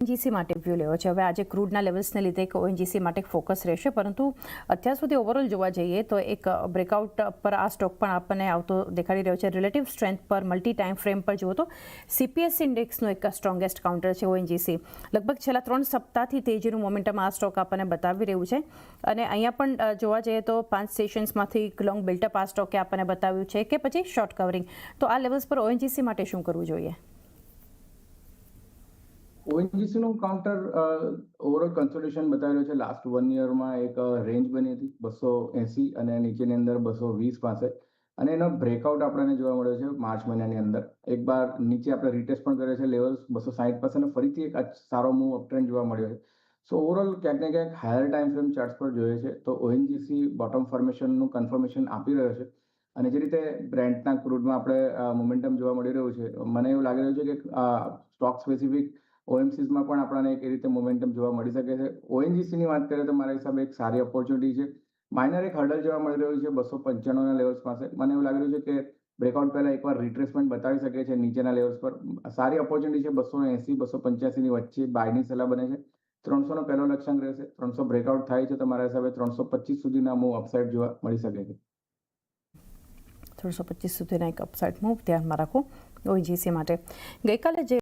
ONGC માટે view લેવો છે. હવે આજે ક્રૂડના લેવલ્સને લીધે એક ઓએનજીસી માટે ફોકસ રહેશે, પરંતુ અત્યાર સુધી ઓવરઓલ જોવા જઈએ તો એક બ્રેકઆઉટ પર આ સ્ટોક પણ આપણને આવતો દેખાડી રહ્યો છે. રિલેટિવ સ્ટ્રેન્થ પર મલ્ટી ટાઈમ ફ્રેમ પર જુઓ તો સીપીએસ ઇન્ડેક્સનો એક સ્ટ્રોંગેસ્ટ કાઉન્ટર છે ઓએનજીસી. લગભગ છેલ્લા 3 સપ્તાહથી તેજીનું મોમેન્ટમ આ સ્ટોક આપણને બતાવી રહ્યું છે, અને અહીંયા પણ જોવા જઈએ તો 5 સેશન્સમાંથી લોંગ બિલ્ટઅપ આ સ્ટોકે આપણને બતાવ્યું છે કે પછી શોર્ટ કવરિંગ. તો આ લેવલ્સ પર ઓએનજીસી માટે શું કરવું જોઈએ? ઓએનજીસી નું કાઉન્ટર ઓવરઓલ કન્સોલિડેશન બતાવી રહ્યું છે. લાસ્ટ 1 યરમાં એક રેન્જ બની હતી 280 અને નીચેની અંદર 220 પાસે, અને એનો બ્રેકઆઉટ આપણને જોવા મળ્યો છે માર્ચ મહિનાની અંદર. એક બાર નીચે આપણે રીટેસ્ટ પણ કર્યો છે લેવલ્સ 260 પાસે, અને ફરીથી એક સારો મૂવ અપટ્રેન્ડ જોવા મળ્યો છે. સો ઓવરઓલ ક્યાંક ને ક્યાંક હાયર ટાઈમ ફ્રેમ ચાર્ટ્સ પર જોઈએ છે તો ઓએનજીસી બોટમ ફોર્મેશનનું કન્ફર્મેશન આપી રહ્યો છે. અને જે રીતે બ્રેન્ટના ક્રૂડમાં આપણે મોમેન્ટમ જોવા મળી રહ્યું છે, મને એવું લાગી રહ્યું છે કે સ્ટોક સ્પેસિફિક ઓએમસીસમાં પણ આપણને એક રીતે મોમેન્ટમ જોવા મળી શકે છે. ઓએનજીસીની વાત કરીએ તો મારા હિસાબે એક સારી ઓપોર્ચ્યુનિટી છે. માઇનર એક હર્ડલ જોવા મળી રહ્યું છે 295 લેવલ્સ પાસે. મને એવું લાગી રહ્યું છે કે બ્રેકઆઉટ પહેલા એકવાર રિટ્રેસમેન્ટ બતાવી શકે છે નીચેના લેવલ્સ પર. સારી ઓપોર્ચ્યુનિટી છે. 280 285 ની વચ્ચે બાયની સલાહ બને છે. 300 નો પહેલો લક્ષ્યાંક રહેશે. 300 બ્રેકઆઉટ થાય છે તો મારા હિસાબે 325 સુધીના મૂવ અપસાઇડ જોવા મળી શકે છે. 325 સુધીના એક અપસાઇડ મૂવ ધ્યાનમાં રાખો ઓએનજીસી માટે. ગઈકાલે જે